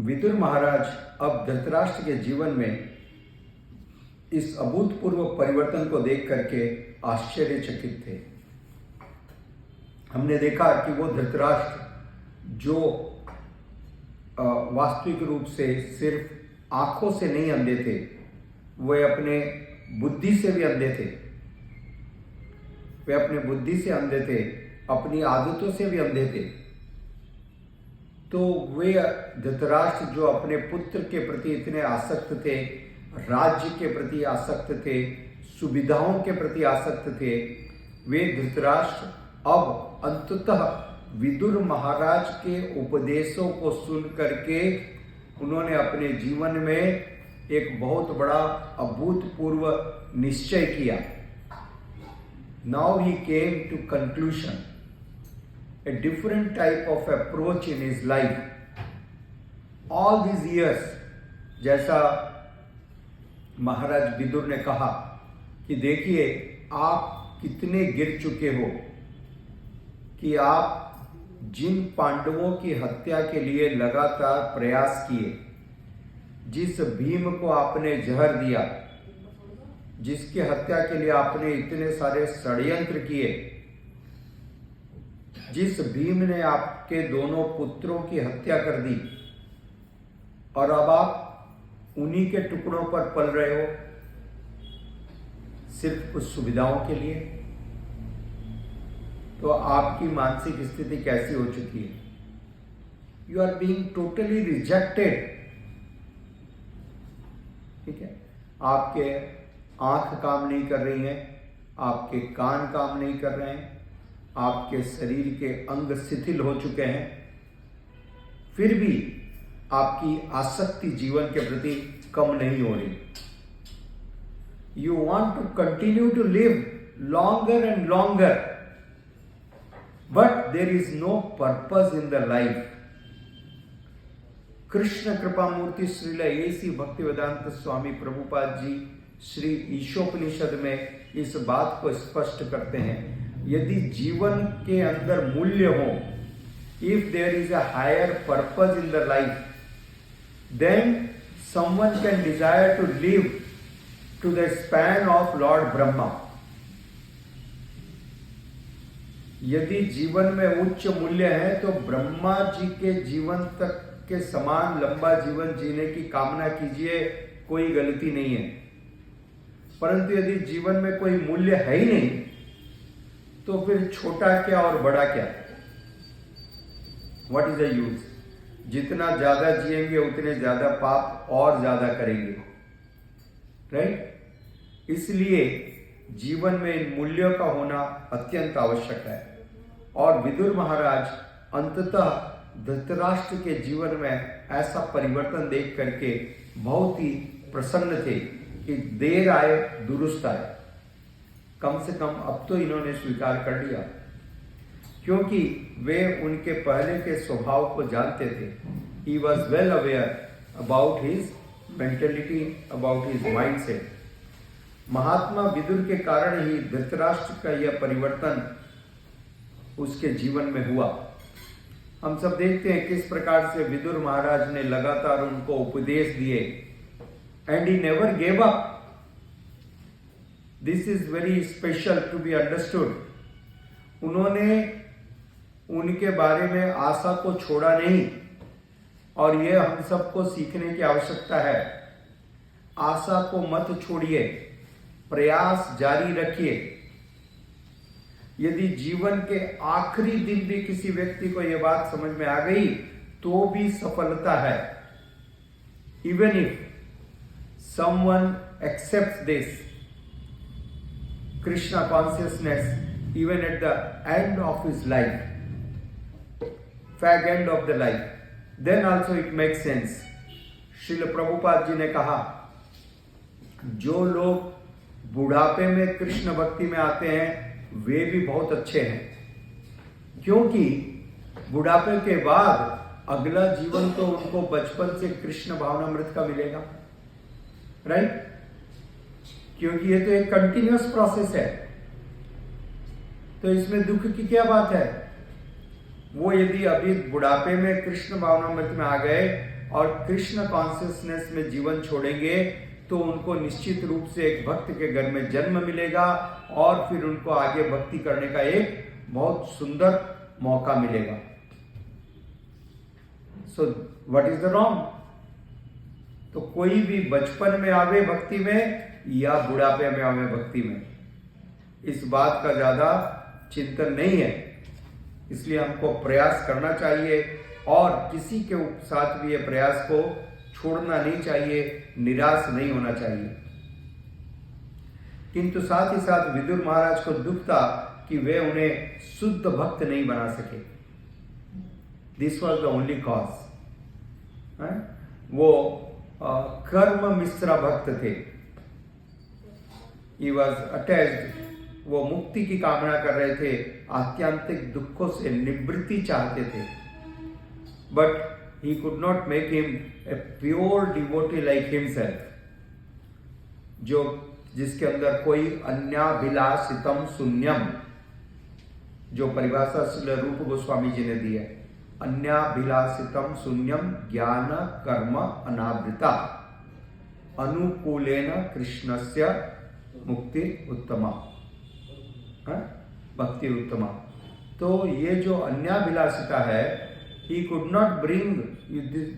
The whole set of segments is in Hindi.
विदुर महाराज अब धृतराष्ट्र के जीवन में इस अभूतपूर्व परिवर्तन को देख करके आश्चर्यचकित थे। हमने देखा कि वो धृतराष्ट्र जो वास्तविक रूप से सिर्फ आंखों से नहीं अंधे थे, वे अपने बुद्धि से भी अंधे थे। वे अपने बुद्धि से अंधे थे, अपनी आदतों से भी अंधे थे। तो वे धृतराष्ट्र जो अपने पुत्र के प्रति इतने आसक्त थे, राज्य के प्रति आसक्त थे, सुविधाओं के प्रति आसक्त थे, वे धृतराष्ट्र अब अंततः विदुर महाराज के उपदेशों को सुन करके उन्होंने अपने जीवन में एक बहुत बड़ा अभूतपूर्व निश्चय किया। Now he came to conclusion, a different type of approach in his life. All these years, जैसा महाराज विदुर ने कहा कि देखिए आप कितने गिर चुके हो कि आप जिन पांडवों की हत्या के लिए लगातार प्रयास किए, जिस भीम को आपने जहर दिया, जिसकी हत्या के लिए आपने इतने सारे षड्यंत्र किए, जिस भीम ने आपके दोनों पुत्रों की हत्या कर दी, और अब आप उन्हीं के टुकड़ों पर पल रहे हो सिर्फ कुछ सुविधाओं के लिए। तो आपकी मानसिक स्थिति कैसी हो चुकी है? You are being totally rejected. ठीक है, आपके आंख काम नहीं कर रही है, आपके कान काम नहीं कर रहे हैं, आपके शरीर के अंग शिथिल हो चुके हैं, फिर भी आपकी आसक्ति जीवन के प्रति कम नहीं हो रही। You want to continue to live longer and longer, but there is no purpose in the life. Krishna Kripa Murti Srila A.C. Bhaktivedanta स्वामी प्रभुपाद जी श्री ईशोपनिषद में इस बात को स्पष्ट करते हैं, यदि जीवन के अंदर मूल्य हो, if there is a higher purpose in the life, then someone can desire to live to the span of lord Brahma. यदि जीवन में उच्च मूल्य है तो ब्रह्मा जी के जीवन तक के समान लंबा जीवन जीने की कामना कीजिए, कोई गलती नहीं है। परंतु यदि जीवन में कोई मूल्य है ही नहीं, तो फिर छोटा क्या और बड़ा क्या? What is the use? जितना ज्यादा जिएंगे उतने ज्यादा पाप और ज्यादा करेंगे, राइट? इसलिए जीवन में इन मूल्यों का होना अत्यंत आवश्यक है। और विदुर महाराज अंततः धृतराष्ट्र के जीवन में ऐसा परिवर्तन देख करके बहुत ही प्रसन्न थे कि देर आए दुरुस्त आए। कम से कम अब तो इन्होंने स्वीकार कर लिया, क्योंकि वे उनके पहले के स्वभाव को जानते थे। He was well aware about his mentality, about his mind set. Mahatma Vidur के कारण ही धृतराष्ट्र का यह परिवर्तन उसके जीवन में हुआ। हम सब देखते हैं किस प्रकार से विदुर महाराज ने लगातार उनको उपदेश दिए, and he never gave up. This is very special to be understood. उन्होंने उनके बारे में आशा को छोड़ा नहीं, और यह हम सबको सीखने की आवश्यकता है। आशा को मत छोड़िए, प्रयास जारी रखिए। यदि जीवन के आखिरी दिन भी किसी व्यक्ति को यह बात समझ में आ गई तो भी सफलता है। Even if someone accepts this Krishna consciousness even at the end of his life, fag end of the life, then also it makes sense. Srila Prabhupada ji ने कहा, जो लोग बुढ़ापे में कृष्ण भक्ति में आते हैं वे भी बहुत अच्छे हैं, क्योंकि बुढ़ापे के बाद अगला जीवन तो उनको बचपन से कृष्ण भावनामृत का मिलेगा, राइट? क्योंकि ये तो एक कंटिन्यूअस प्रोसेस है। तो इसमें दुख की क्या बात है? वो यदि अभी बुढ़ापे में कृष्ण भावनामृत में आ गए और कृष्ण कॉन्शियसनेस में जीवन छोड़ेंगे तो उनको निश्चित रूप से एक भक्त के घर में जन्म मिलेगा और फिर उनको आगे भक्ति करने का एक बहुत सुंदर मौका मिलेगा। So what is the wrong? तो कोई भी बचपन में आवे भक्ति में या बुढ़ापे में आवे भक्ति में, इस बात का ज्यादा चिंतन नहीं है। इसलिए हमको प्रयास करना चाहिए और किसी के साथ भी ये प्रयास को छोड़ना नहीं चाहिए, निराश नहीं होना चाहिए। किंतु साथ ही साथ विदुर महाराज को दुख था कि वे उन्हें शुद्ध भक्त नहीं बना सके। This was the only cause. वो कर्म मिश्रा भक्त थे। ही वॉज अटैच्ड, वो मुक्ति की कामना कर रहे थे, आत्यांतिक दुखों से निवृत्ति चाहते थे, but he could not make him a pure devotee like himself, जो जिसके अंदर कोई अन्याभिलाषितम शून्यम, जो परिभाषा श्री रूप गोस्वामी जी ने दी है, अन्याभिलाषितम शून्यम ज्ञान कर्म अनावृता अनुकूलेन कृष्णस्य मुक्ति उत्तमा, भक्ति उत्तमा। तो ये जो अन्याभिलाषिता है, he could not bring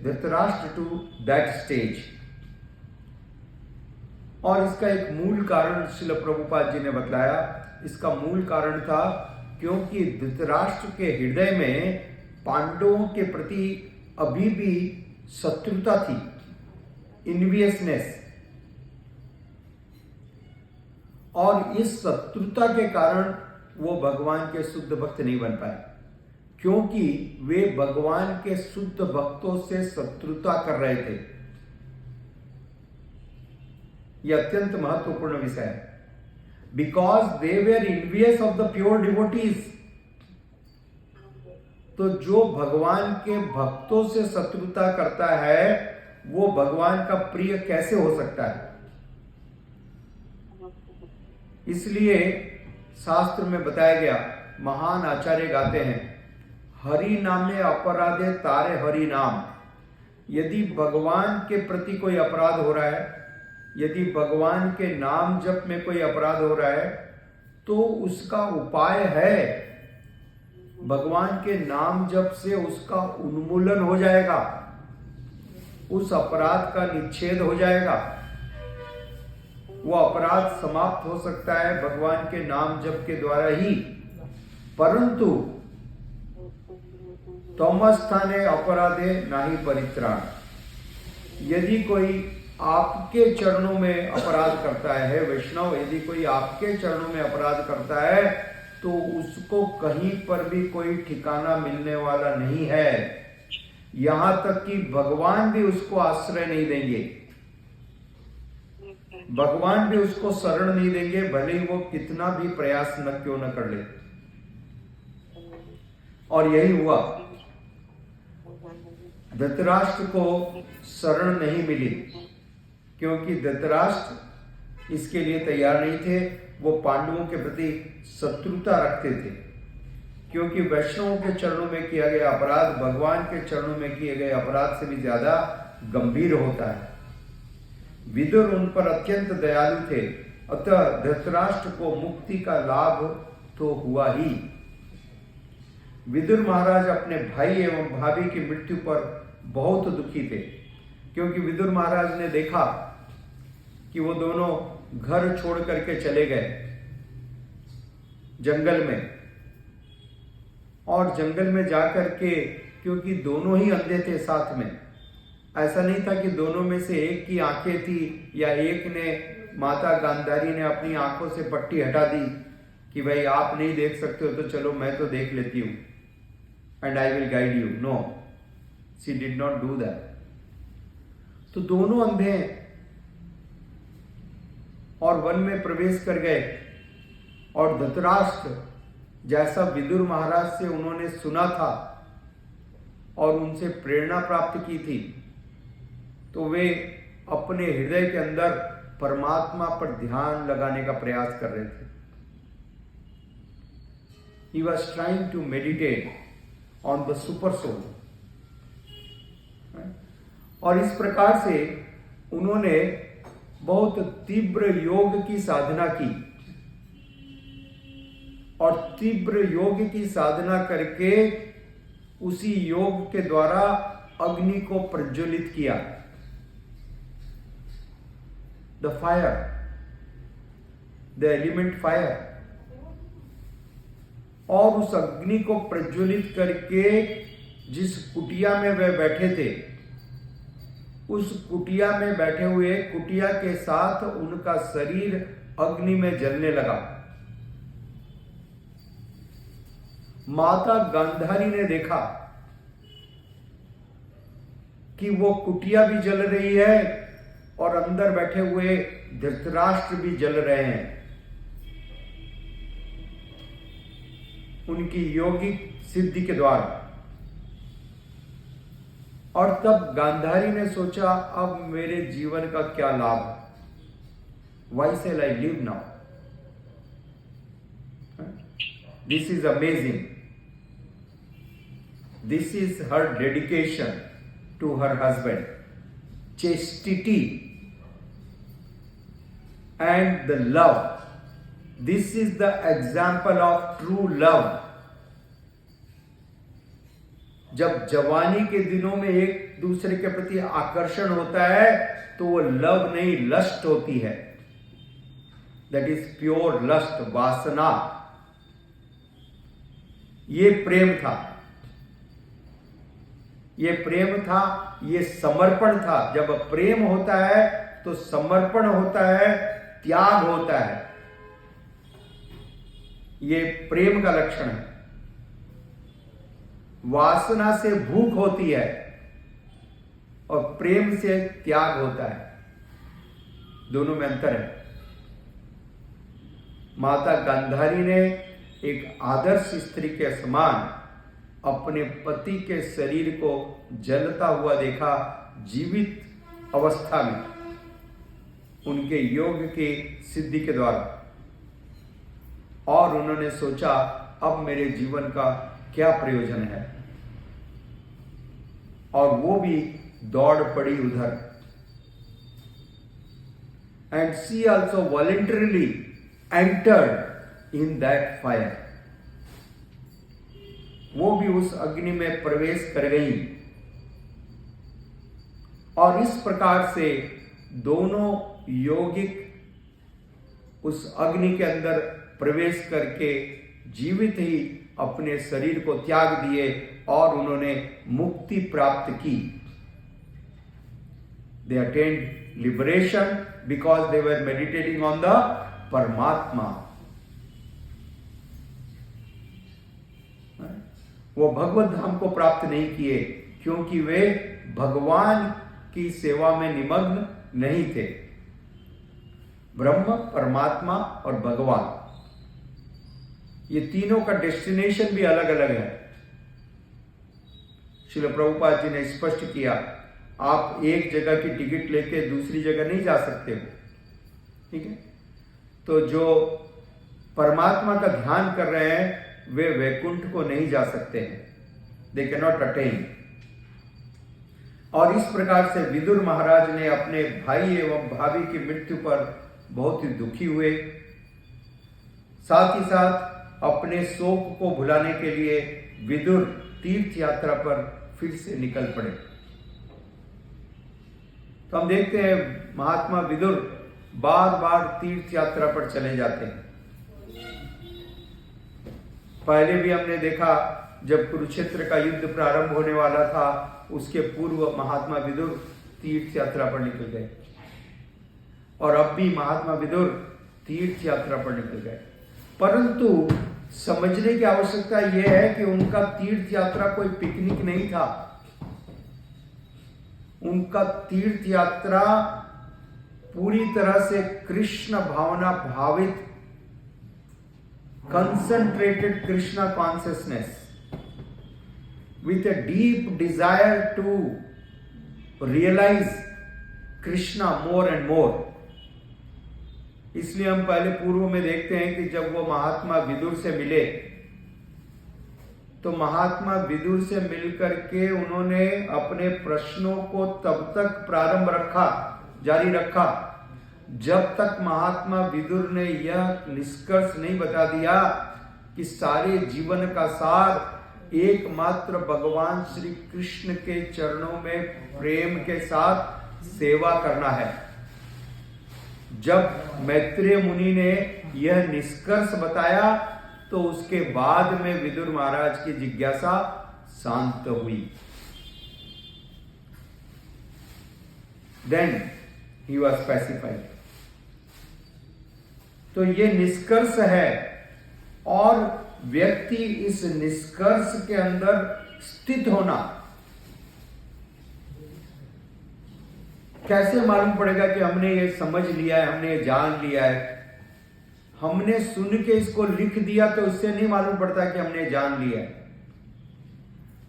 Dhritarashtra to that stage। और इसका एक मूल कारण श्रील प्रभुपाद जी ने बतलाया। इसका मूल कारण था क्योंकि धृतराष्ट्र के हृदय में पांडवों के प्रति अभी भी शत्रुता थी, इन्वियसनेस, और इस शत्रुता के कारण वो भगवान के शुद्ध भक्त नहीं बन पाए, क्योंकि वे भगवान के शुद्ध भक्तों से शत्रुता कर रहे थे। यह अत्यंत महत्वपूर्ण विषय है। Because they were इन्वियस of the pure devotees. तो जो भगवान के भक्तों से शत्रुता करता है वो भगवान का प्रिय कैसे हो सकता है? इसलिए शास्त्र में बताया गया, महान आचार्य गाते हैं, हरि नामे अपराधे तारे हरि नाम। यदि भगवान के प्रति कोई अपराध हो रहा है, यदि भगवान के नाम जप में कोई अपराध हो रहा है, तो उसका उपाय है, भगवान के नाम जप से उसका उन्मूलन हो जाएगा, उस अपराध का निच्छेद हो जाएगा, वो अपराध समाप्त हो सकता है भगवान के नाम जप के द्वारा ही। परंतु तमस्थाने अपराधे नाही परित्राण। यदि कोई आपके चरणों में अपराध करता है, वैष्णव यदि कोई आपके चरणों में अपराध करता है, तो उसको कहीं पर भी कोई ठिकाना मिलने वाला नहीं है। यहां तक कि भगवान भी उसको आश्रय नहीं देंगे, भगवान भी उसको शरण नहीं देंगे, भले ही वो कितना भी प्रयास न क्यों न कर ले। और यही हुआ, धृतराष्ट्र को शरण नहीं मिली, क्योंकि धृतराष्ट्र इसके लिए तैयार नहीं थे। वो पांडवों के प्रति शत्रुता रखते थे, क्योंकि वैष्णवों के चरणों में किया गया अपराध भगवान के चरणों में किए गए अपराध से भी ज्यादा गंभीर होता है। विदुर उन पर अत्यंत दयालु थे, अतः धृतराष्ट्र को मुक्ति का लाभ तो हुआ ही। विदुर महाराज अपने भाई एवं भाभी की मृत्यु पर बहुत दुखी थे, क्योंकि विदुर महाराज ने देखा कि वो दोनों घर छोड़ करके चले गए जंगल में, और जंगल में जाकर के, क्योंकि दोनों ही अंधे थे साथ में, ऐसा नहीं था कि दोनों में से एक की आंखें थी या एक ने, माता गांधारी ने अपनी आंखों से पट्टी हटा दी कि भाई आप नहीं देख सकते हो तो चलो मैं तो देख लेती हूं, and I will guide you. No, she did not do that. तो दोनों अंधे हैं और वन में प्रवेश कर गए, और धृतराष्ट्र जैसा विदुर महाराज से उन्होंने सुना था और उनसे प्रेरणा प्राप्त की थी, तो वे अपने हृदय के अंदर परमात्मा पर ध्यान लगाने का प्रयास कर रहे थे। He was trying to meditate on the super soul। और इस प्रकार से उन्होंने बहुत तीव्र योग की साधना की और तीव्र योग की साधना करके उसी योग के द्वारा अग्नि को प्रज्वलित किया। The fire, the element fire. और उस अग्नि को प्रज्वलित करके जिस कुटिया में वे बैठे थे, उस कुटिया में बैठे हुए कुटिया के साथ उनका शरीर अग्नि में जलने लगा। माता गांधारी ने देखा कि वो कुटिया भी जल रही है और अंदर बैठे हुए धृतराष्ट्र भी जल रहे हैं उनकी योगिक सिद्धि के द्वारा। और तब गांधारी ने सोचा, अब मेरे जीवन का क्या लाभ है? Why shall I live now? This is amazing. This is her dedication to her husband. Chastity and the love. This is the example of true love. जब जवानी के दिनों में एक दूसरे के प्रति आकर्षण होता है तो वो लव नहीं, लस्ट होती है। दैट इज प्योर लस्ट, वासना। ये प्रेम था, ये प्रेम था, ये समर्पण था। जब प्रेम होता है तो समर्पण होता है, त्याग होता है। ये प्रेम का लक्षण है। वासना से भूख होती है और प्रेम से त्याग होता है। दोनों में अंतर है। माता गांधारी ने एक आदर्श स्त्री के समान अपने पति के शरीर को जलता हुआ देखा, जीवित अवस्था में, उनके योग की सिद्धि के द्वारा। और उन्होंने सोचा, अब मेरे जीवन का क्या प्रयोजन है? और वो भी दौड़ पड़ी उधर। And she also voluntarily entered in that fire. वो भी उस अग्नि में प्रवेश कर गई। और इस प्रकार से दोनों यौगिक उस अग्नि के अंदर प्रवेश करके जीवित ही अपने शरीर को त्याग दिए और उन्होंने मुक्ति प्राप्त की। They attained liberation because they were meditating on the परमात्मा। वो भगवत धाम को प्राप्त नहीं किए क्योंकि वे भगवान की सेवा में निमग्न नहीं थे। ब्रह्म, परमात्मा और भगवान, ये तीनों का डेस्टिनेशन भी अलग अलग है। श्रील प्रभुपाद जी ने स्पष्ट किया, आप एक जगह की टिकट लेके दूसरी जगह नहीं जा सकते हो। ठीक है, तो जो परमात्मा का ध्यान कर रहे हैं वे वैकुंठ को नहीं जा सकते हैं। They can not attain. और इस प्रकार से विदुर महाराज ने अपने भाई एवं भाभी की मृत्यु पर बहुत ही दुखी हुए। साथ ही साथ अपने शोक को भुलाने के लिए विदुर तीर्थ यात्रा पर फिर से निकल पड़े। तो हम देखते हैं महात्मा विदुर बार बार तीर्थ यात्रा पर चले जाते हैं। पहले भी हमने देखा जब कुरुक्षेत्र का युद्ध प्रारंभ होने वाला था, उसके पूर्व महात्मा विदुर तीर्थ यात्रा पर निकल गए। और अब भी महात्मा विदुर तीर्थ यात्रा पर निकल गए। परंतु समझने की आवश्यकता यह है कि उनका तीर्थ यात्रा कोई पिकनिक नहीं था। उनका तीर्थ यात्रा पूरी तरह से कृष्ण भावना भावित, concentrated Krishna consciousness with a deep desire to realize Krishna more and more। इसलिए हम पहले पूर्व में देखते हैं कि जब वो महात्मा विदुर से मिले तो महात्मा विदुर से मिलकर के उन्होंने अपने प्रश्नों को तब तक जारी रखा जब तक महात्मा विदुर ने यह निष्कर्ष नहीं बता दिया कि सारे जीवन का सार एकमात्र भगवान श्री कृष्ण के चरणों में प्रेम के साथ सेवा करना है। जब मैत्रेय मुनि ने यह निष्कर्ष बताया तो उसके बाद में विदुर महाराज की जिज्ञासा शांत हुई। Then he was pacified। तो ये निष्कर्ष है और व्यक्ति इस निष्कर्ष के अंदर स्थित होना कैसे मालूम पड़ेगा कि हमने ये समझ लिया है, हमने ये जान लिया है। हमने सुन के इसको लिख दिया तो इससे नहीं मालूम पड़ता कि हमने जान लिया है।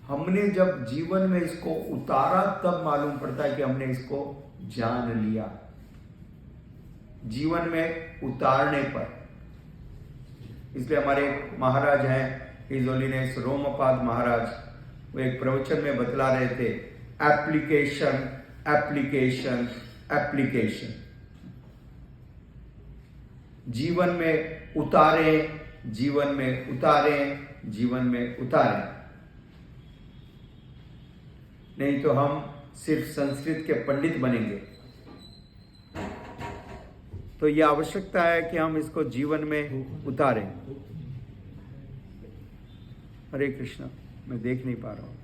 हमने जब जीवन में इसको उतारा तब मालूम पड़ता है कि हमने इसको जान लिया। जीवन में उतारने पर, इसलिए हमारे महाराज हैं हिज होलीनेस रोमपाद महाराज, वो एक प्रवचन में बतला रहे थे, एप्लीकेशन एप्लीकेशन एप्लीकेशन। जीवन में उतारें, जीवन में उतारें, जीवन में उतारें। नहीं तो हम सिर्फ संस्कृत के पंडित बनेंगे। तो यह आवश्यकता है कि हम इसको जीवन में उतारें। हरे कृष्णा, मैं देख नहीं पा रहा हूं।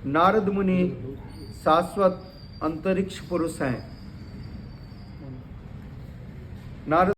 नारद मुनि शाश्वत अंतरिक्ष पुरुष हैं। नारद